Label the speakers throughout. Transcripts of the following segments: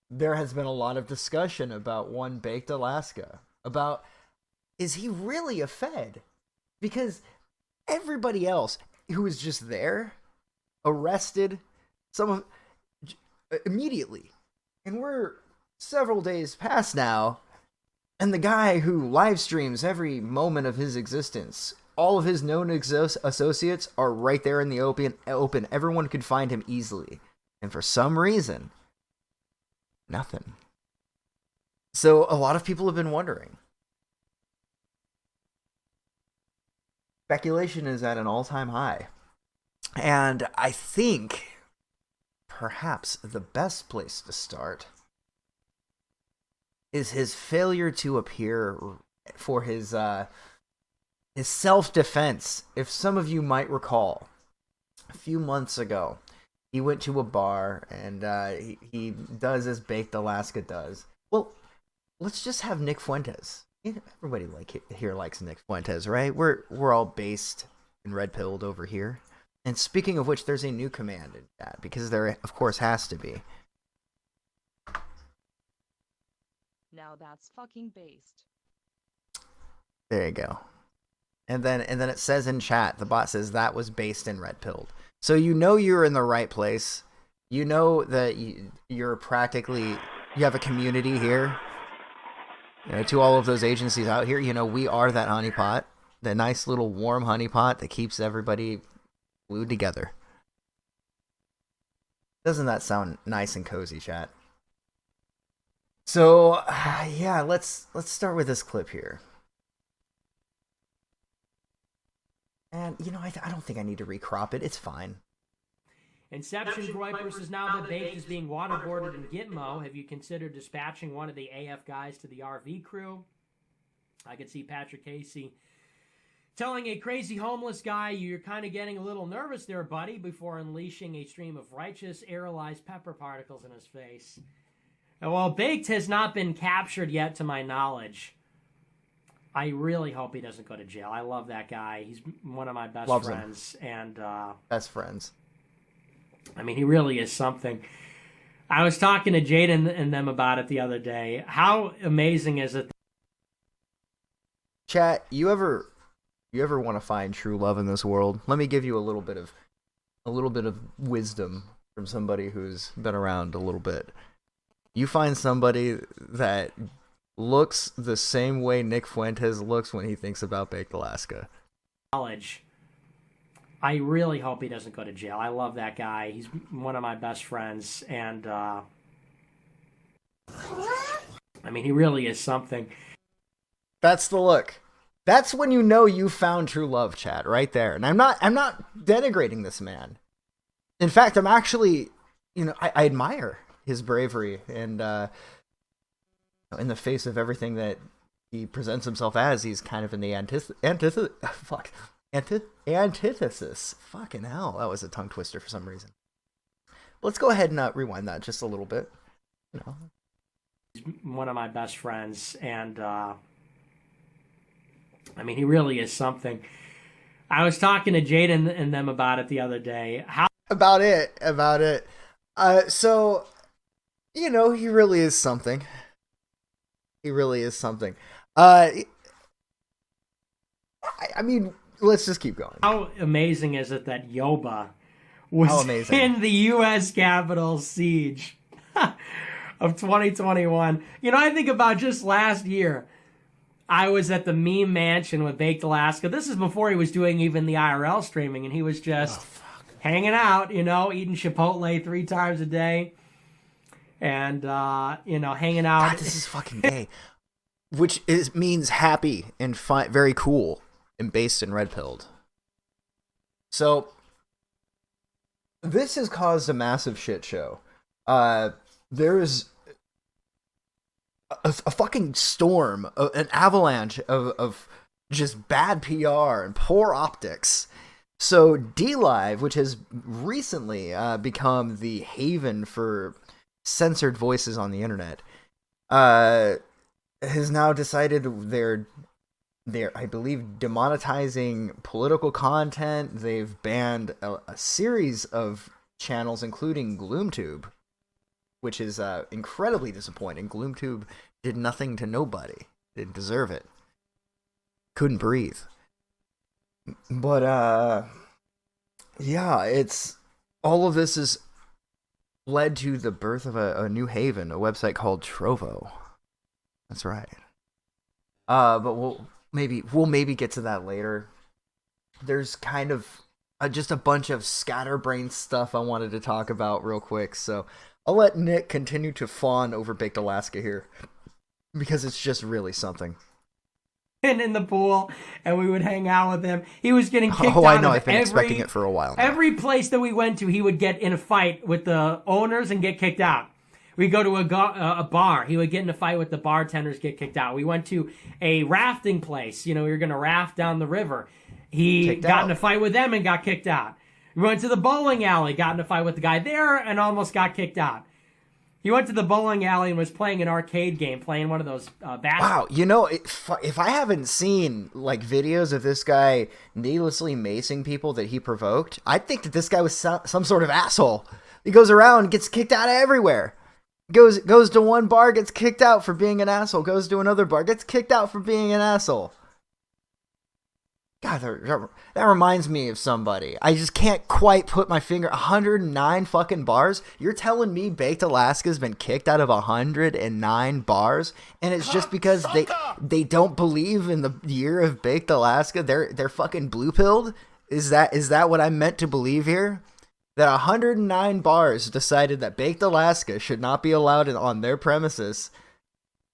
Speaker 1: there has been a lot of discussion about one Baked Alaska. About, is he really a Fed? Because everybody else who was just there arrested some of immediately. And we're several days past now, and the guy who live streams every moment of his existence, all of his known associates are right there in the open. Everyone could find him easily. And for some reason, nothing. So a lot of people have been wondering. Speculation is at an all-time high. And I think perhaps the best place to start is his failure to appear for his self-defense. If some of you might recall, a few months ago, he went to a bar and he does as Baked Alaska does. Well, let's just have Nick Fuentes. Everybody here likes Nick Fuentes, right? We're all based in Red Pilled over here. And speaking of which, there's a new command in chat, because there, of course, has to be.
Speaker 2: Now that's fucking based.
Speaker 1: There you go. And then it says in chat, the bot says that was based in Red Pilled. So you know you're in the right place. You know that you're practically, you have a community here. You know, to all of those agencies out here, you know, we are that honeypot, the nice little warm honeypot that keeps everybody glued together. Doesn't that sound nice and cozy, chat? So, yeah, let's start with this clip here. And, you know, I don't think I need to recrop it. It's fine.
Speaker 3: Inception Groypers is now that Baked is being waterboarded in Gitmo. Have you considered dispatching one of the AF guys to the RV crew? I could see Patrick Casey telling a crazy homeless guy, you're kind of getting a little nervous there, buddy, before unleashing a stream of righteous aerolized pepper particles in his face. And while Baked has not been captured yet, to my knowledge, I really hope he doesn't go to jail. I love that guy. He's one of my best friends. And
Speaker 1: best friends.
Speaker 3: I mean, he really is something. I was talking to Jaden and them about it the other day. How amazing is it?
Speaker 1: Chat, you ever want to find true love in this world? Let me give you a little bit of wisdom from somebody who's been around a little bit. You find somebody that looks the same way Nick Fuentes looks when he thinks about Baked Alaska.
Speaker 3: Knowledge. I really hope he doesn't go to jail. I love that guy. He's one of my best friends. And, I mean, he really is something.
Speaker 1: That's the look. That's when you know you found true love, chat, right there. And I'm not denigrating this man. In fact, I'm actually, you know, I admire his bravery and in the face of everything that he presents himself as, he's kind of in the antithesis. Fucking hell, that was a tongue twister for some reason. Let's go ahead and rewind that just a little bit. You know,
Speaker 3: he's one of my best friends, and I mean, he really is something. I was talking to Jaden and them about it the other day.
Speaker 1: About it. So, you know, he really is something. He really is something. I mean, let's just keep going.
Speaker 3: How amazing is it that Yoba was in the U.S. Capitol siege of 2021? You know, I think about just last year, I was at the meme mansion with Baked Alaska. This is before he was doing even the IRL streaming, and he was just hanging out, you know, eating Chipotle 3 times a day. And, you know, hanging out.
Speaker 1: God, this is fucking gay. Which means happy and very cool and based in Red Pilled. So, this has caused a massive shit show. There's a fucking storm, an avalanche of just bad PR and poor optics. So, DLive, which has recently become the haven for censored voices on the internet, has now decided they're I believe demonetizing political content. They've banned a series of channels, including GloomTube, which is incredibly disappointing. GloomTube did nothing to nobody. Didn't deserve it. Couldn't breathe. But yeah, it's all of this is led to the birth of a new haven, a website called Trovo. That's right. But we'll maybe get to that later. There's kind of just a bunch of scatterbrain stuff I wanted to talk about real quick, so I'll let Nick continue to fawn over Baked Alaska here, because it's just really something.
Speaker 3: In the pool, and we would hang out with him. He was getting kicked out.
Speaker 1: I know.
Speaker 3: Of
Speaker 1: I've been expecting it for a while now.
Speaker 3: Every place that we went to, he would get in a fight with the owners and get kicked out. We go to a bar. He would get in a fight with the bartenders, get kicked out. We went to a rafting place. We were going to raft down the river. He got in a fight with them and got kicked out. We went to the bowling alley, got in a fight with the guy there, and almost got kicked out. He went to the bowling alley and was playing an arcade game, playing one of those basketball.
Speaker 1: Wow, if I haven't seen like videos of this guy needlessly macing people that he provoked, I'd think that this guy was some sort of asshole. He goes around, gets kicked out of everywhere. Goes to one bar, gets kicked out for being an asshole. Goes to another bar, gets kicked out for being an asshole. God, that reminds me of somebody. I just can't quite put my finger. 109 fucking bars? You're telling me Baked Alaska's been kicked out of 109 bars, and it's just because they don't believe in the year of Baked Alaska? They're fucking blue-pilled? Is that what I'm meant to believe here? That 109 bars decided that Baked Alaska should not be allowed on their premises,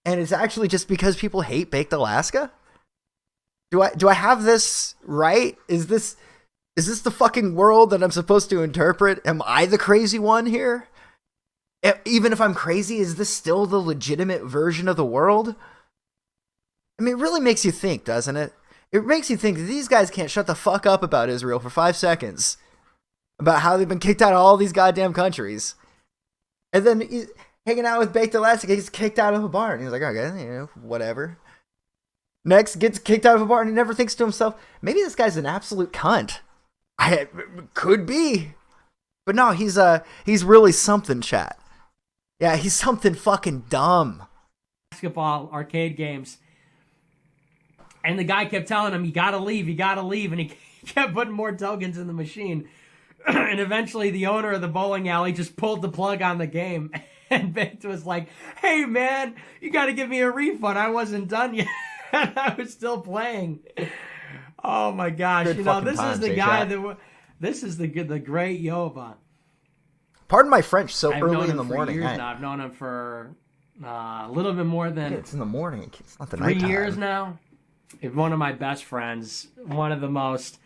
Speaker 1: and it's actually just because people hate Baked Alaska? Do I have this right? Is this the fucking world that I'm supposed to interpret? Am I the crazy one here? Even if I'm crazy, is this still the legitimate version of the world? I mean, it really makes you think, doesn't it? It makes you think that these guys can't shut the fuck up about Israel for 5 seconds. About how they've been kicked out of all these goddamn countries. And then he's hanging out with Baked Alaska, he's kicked out of a bar. And he's like, okay, whatever. Next, gets kicked out of a bar and he never thinks to himself, maybe this guy's an absolute cunt. Could be. But no, he's really something, chat. Yeah, he's something fucking dumb.
Speaker 3: Basketball arcade games. And the guy kept telling him, you gotta leave. And he kept putting more tokens in the machine. And eventually the owner of the bowling alley just pulled the plug on the game. And Baked was like, hey man, you gotta give me a refund. I wasn't done yet. I was still playing. Oh my gosh! This is the guy this is the great Yoba.
Speaker 1: Pardon my French. So
Speaker 3: I've
Speaker 1: early in the morning.
Speaker 3: Years now. I've known him for a little bit more than.
Speaker 1: It's in the morning. It's not the
Speaker 3: 3
Speaker 1: nighttime.
Speaker 3: years now. He's one of my best friends. One of the most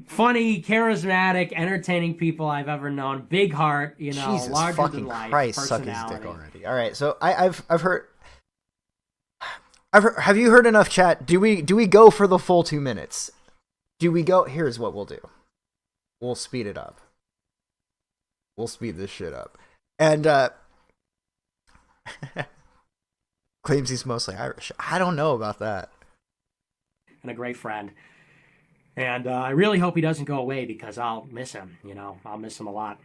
Speaker 3: funny, charismatic, entertaining people I've ever known. Big heart.
Speaker 1: Jesus
Speaker 3: larger
Speaker 1: fucking
Speaker 3: than life.
Speaker 1: Christ, suck his
Speaker 3: personality.
Speaker 1: dick already. All right, so I've heard. Have you heard enough, chat? Do we go for the full 2 minutes? Do we go? Here's what we'll do. We'll speed it up. We'll speed this shit up. And claims he's mostly Irish. I don't know about that.
Speaker 3: And a great friend. And I really hope he doesn't go away because I'll miss him. I'll miss him a lot.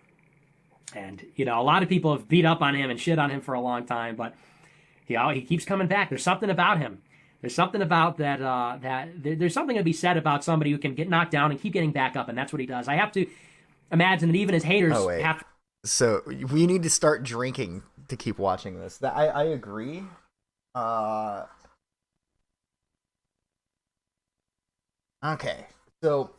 Speaker 3: And a lot of people have beat up on him and shit on him for a long time, but he keeps coming back. There's something about him. There's something about that. There's something to be said about somebody who can get knocked down and keep getting back up, and that's what he does. I have to imagine that even his haters have.
Speaker 1: So we need to start drinking to keep watching this. I agree. Okay, so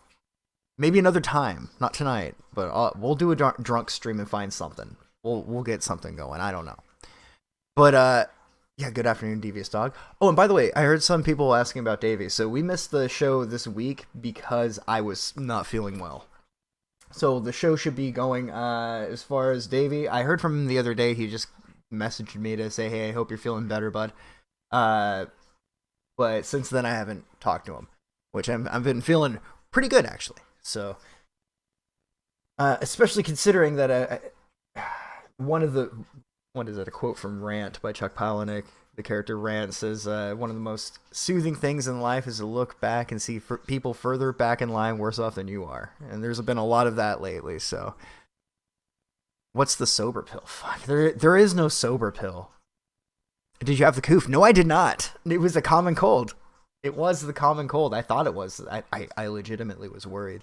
Speaker 1: maybe another time, not tonight, but we'll do a drunk stream and find something. We'll get something going. I don't know, but yeah, good afternoon, Devious Dog. Oh, and by the way, I heard some people asking about Davey. So we missed the show this week because I was not feeling well. So the show should be going as far as Davey. I heard from him the other day. He just messaged me to say, hey, I hope you're feeling better, bud. But since then, I haven't talked to him, which I've been feeling pretty good, actually. So, especially considering that a quote from Rant by Chuck Palahniuk. The character Rant says, one of the most soothing things in life is to look back and see people further back in line worse off than you are. And there's been a lot of that lately, so What's the sober pill? Fuck, there is no sober pill. Did you have the coof? No, I did not. It was a common cold. It was the common cold. I thought it was. I legitimately was worried.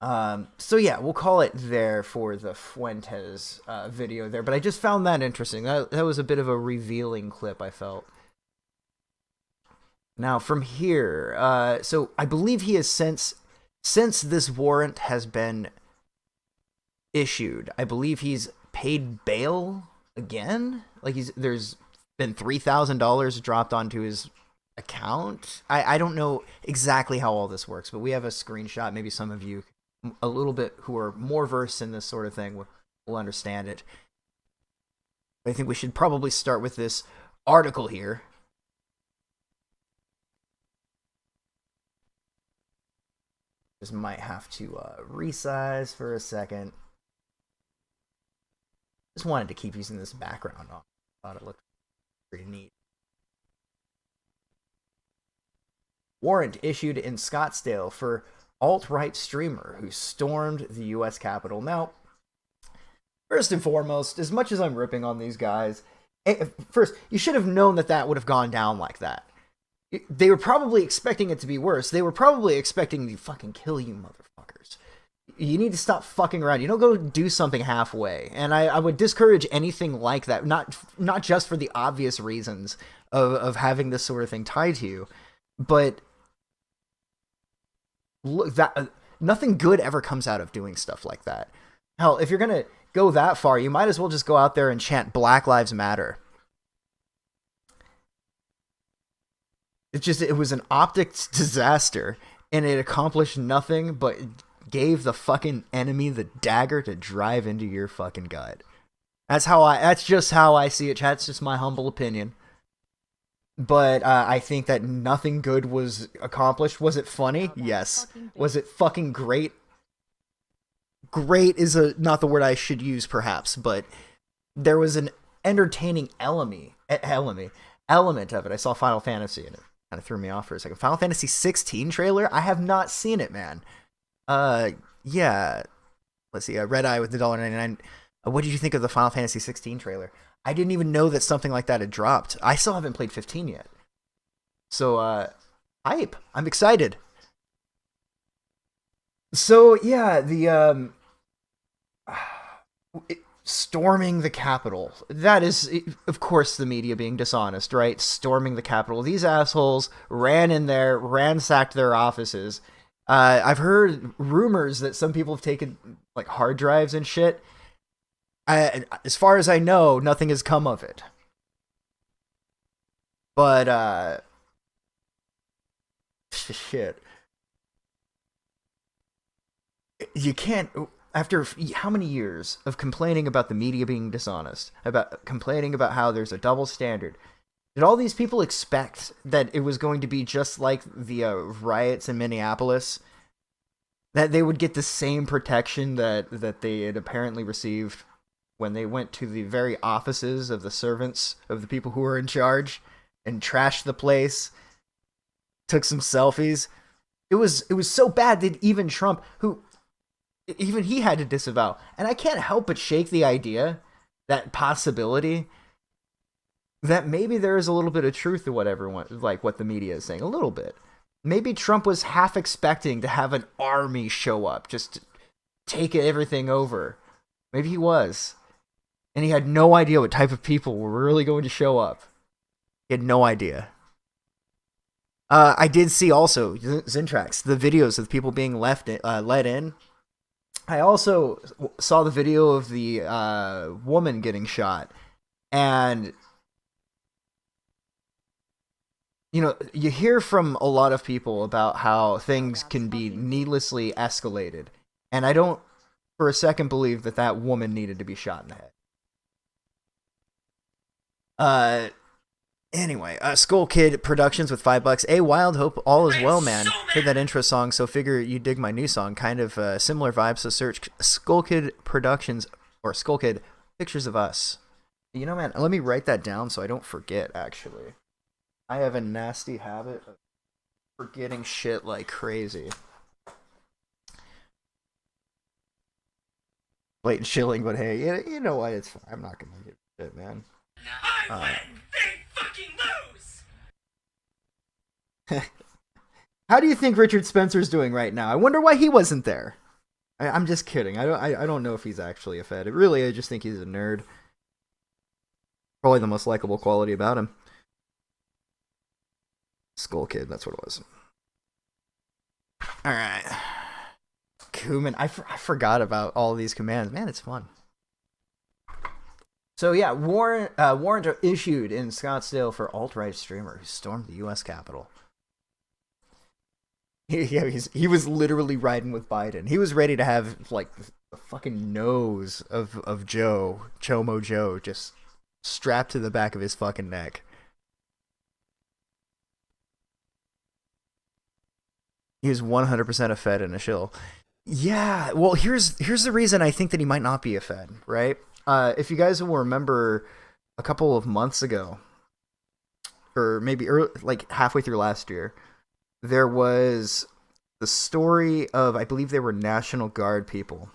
Speaker 1: So yeah, we'll call it there for the Fuentes video there. But I just found that interesting. That was a bit of a revealing clip, I felt. Now from here, so I believe he has since this warrant has been issued, I believe he's paid bail again. Like there's been $3,000 dropped onto his account. I don't know exactly how all this works, but we have a screenshot. Maybe some of you a little bit who are more versed in this sort of thing will understand it. I think we should probably start with this article here. Just might have to resize for a second. Just wanted to keep using this background on. Thought it looked pretty neat. Warrant issued in Scottsdale for alt-right streamer who stormed the U.S. Capitol. Now, first and foremost, as much as I'm ripping on these guys, first, you should have known that would have gone down like that. They were probably expecting it to be worse. They were probably expecting to fucking kill you, motherfuckers. You need to stop fucking around. You don't go do something halfway. And I would discourage anything like that, not just for the obvious reasons of having this sort of thing tied to you, but look, that nothing good ever comes out of doing stuff like that. Hell, if you're gonna go that far, you might as well just go out there and chant Black Lives Matter. It was an optics disaster, and it accomplished nothing but gave the fucking enemy the dagger to drive into your fucking gut. That's just how I see it, chat. It's just my humble opinion. But I think that nothing good was accomplished. Was it funny? Yes. Was it fucking great? Great is not the word I should use, perhaps, but there was an entertaining element of it. I saw Final Fantasy and it kind of threw me off for a second. Final Fantasy 16 trailer? I have not seen it, man. Yeah. Let's see. Red Eye with the $1.99. What did you think of the Final Fantasy 16 trailer? I didn't even know that something like that had dropped. I still haven't played 15 yet. So, hype. I'm excited. So, yeah, storming the Capitol. That is, of course, the media being dishonest, right? Storming the Capitol. These assholes ran in there, ransacked their offices. I've heard rumors that some people have taken, like, hard drives and shit. As far as I know, nothing has come of it. But, shit. You can't, after how many years of complaining about the media being dishonest, about complaining about how there's a double standard, did all these people expect that it was going to be just like the riots in Minneapolis? That they would get the same protection that they had apparently received when they went to the very offices of the servants of the people who were in charge and trashed the place, took some selfies. It was so bad that even Trump, even he had to disavow. And I can't help but shake the idea, that possibility, that maybe there is a little bit of truth to what everyone, like what the media is saying. A little bit. Maybe Trump was half expecting to have an army show up, just to take everything over. Maybe he was. And he had no idea what type of people were really going to show up. He had no idea. I did see also, Zintrax, the videos of people being let in. I also saw the video of the woman getting shot. And, you know, you hear from a lot of people about how things can be needlessly escalated. And I don't, for a second, believe that woman needed to be shot in the head. Anyway, Skull Kid Productions with $5. Hey, Wild, hope all is well, man. Heard that intro song, so figure you dig my new song. Kind of similar vibes, so search Skull Kid Productions or Skull Kid Pictures of Us. You know, man, let me write that down so I don't forget, actually. I have a nasty habit of forgetting shit like crazy. blatant shilling, but hey, you know what? It's fine. I'm not gonna give a shit, man.
Speaker 4: I win! They fucking lose!
Speaker 1: How do you think Richard Spencer's doing right now? I wonder why he wasn't there. I'm just kidding. I don't know if he's actually a Fed. Really, I just think he's a nerd. Probably the most likable quality about him. Skull Kid, that's what it was. Alright. Kuman, I forgot about all these commands. Man, it's fun. So yeah, warrant issued in Scottsdale for alt-right streamer who stormed the U.S. Capitol. He was literally riding with Biden. He was ready to have like the fucking nose of Chomo Joe, just strapped to the back of his fucking neck. He was 100% a Fed and a shill. Yeah, well, here's the reason I think that he might not be a Fed, right? If you guys will remember, a couple of months ago, or maybe like halfway through last year, there was the story of, I believe they were National Guard people,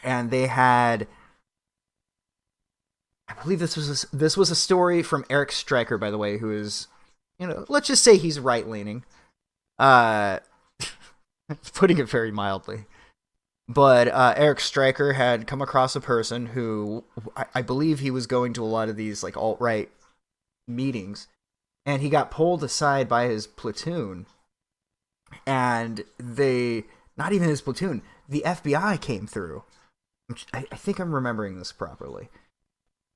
Speaker 1: and they had, I believe this was a story from Eric Stryker, by the way, who is, let's just say he's right leaning, putting it very mildly. But Eric Stryker had come across a person who, I believe he was going to a lot of these like alt-right meetings, and he got pulled aside by his platoon, and not even his platoon, the FBI came through. I think I'm remembering this properly.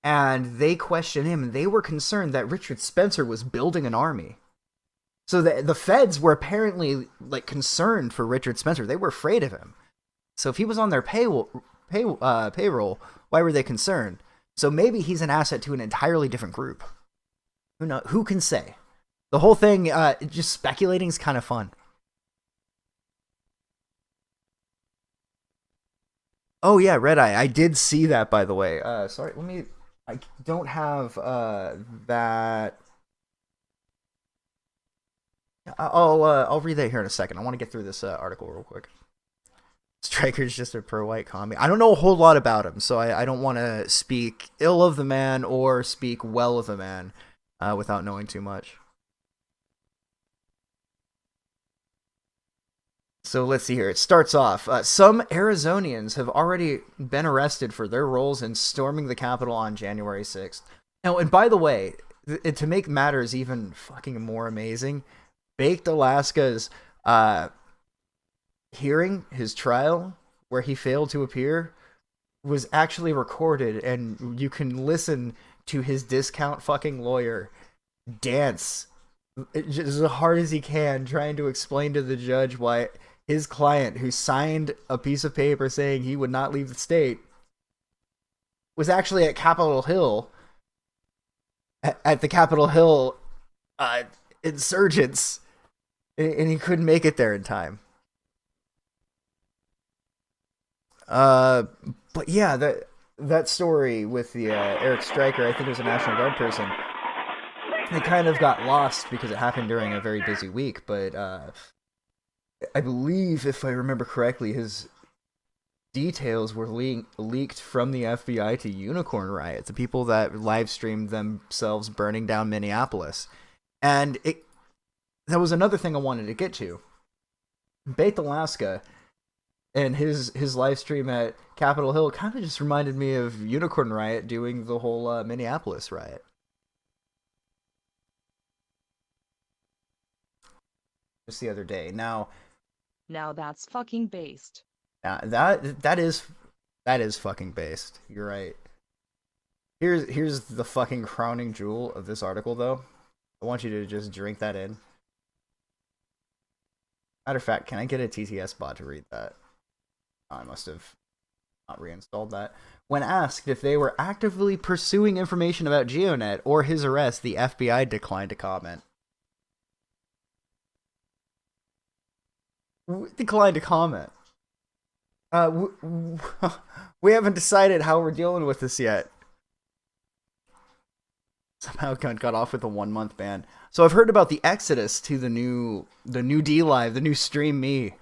Speaker 1: And they questioned him, and they were concerned that Richard Spencer was building an army. So the feds were apparently like concerned for Richard Spencer. They were afraid of him. So if he was on their payroll, why were they concerned? So maybe he's an asset to an entirely different group. Who can say? The whole thing, just speculating is kind of fun. Oh yeah, Red Eye. I did see that, by the way. Sorry, I don't have that. I'll read that here in a second. I want to get through this article real quick. Stryker's just a pro-white commie. I don't know a whole lot about him, so I don't want to speak ill of the man or speak well of the man without knowing too much. So let's see here. It starts off. Some Arizonians have already been arrested for their roles in storming the Capitol on January 6th. Now, and by the way, to make matters even fucking more amazing, Baked Alaska's hearing, his trial, where he failed to appear, was actually recorded, and you can listen to his discount fucking lawyer dance just as hard as he can, trying to explain to the judge why his client, who signed a piece of paper saying he would not leave the state, was actually at Capitol Hill, at the Capitol Hill insurgents, and he couldn't make it there in time. But yeah, that story with the Eric Stryker, I think it was a National Guard person, it kind of got lost because it happened during a very busy week, but I believe, if I remember correctly, his details were leaked from the FBI to Unicorn Riot, the people that live streamed themselves burning down Minneapolis. And that was another thing I wanted to get to. Baked Alaska and his live stream at Capitol Hill kind of just reminded me of Unicorn Riot doing the whole Minneapolis riot. Just the other day. Now
Speaker 2: that's fucking based.
Speaker 1: That is fucking based. You're right. Here's the fucking crowning jewel of this article, though. I want you to just drink that in. Matter of fact, can I get a TTS bot to read that? Oh, I must have not reinstalled that. When asked if they were actively pursuing information about GeoNet or his arrest, the FBI declined to comment. Declined to comment. We haven't decided how we're dealing with this yet. Somehow got off with a 1-month ban. So I've heard about the exodus to the new DLive, the new Stream Me.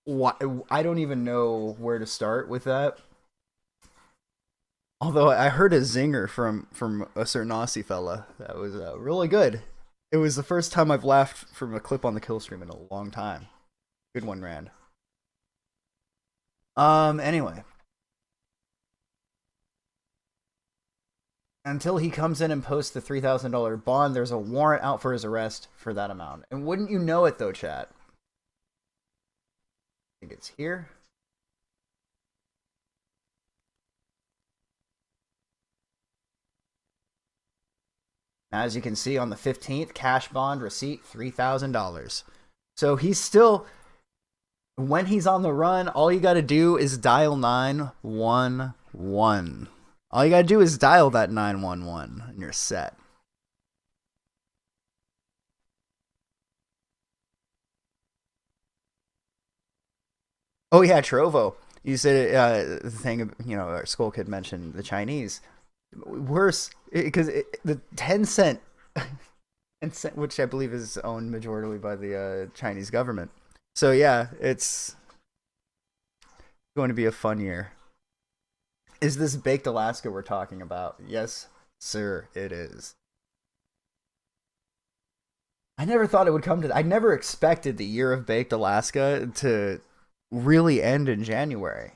Speaker 1: I don't even know where to start with that. Although I heard a zinger from a certain Aussie fella that was really good. It was the first time I've laughed from a clip on the kill stream in a long time. Good one, Rand. Anyway. Until he comes in and posts the $3,000 bond, there's a warrant out for his arrest for that amount. And wouldn't you know it, though, chat? I think it's here. As you can see on the 15th, cash bond receipt, $3,000. So he's still, when he's on the run, all you got to do is dial 911. All you got to do is dial that 911 and you're set. Oh yeah, Trovo. You said the thing, our Skull Kid mentioned the Chinese. Worse, because the Tencent, which I believe is owned majorly by the Chinese government. So yeah, it's going to be a fun year. Is this Baked Alaska we're talking about? Yes, sir, it is. I never thought it would come to that. I never expected the year of Baked Alaska to really end in January.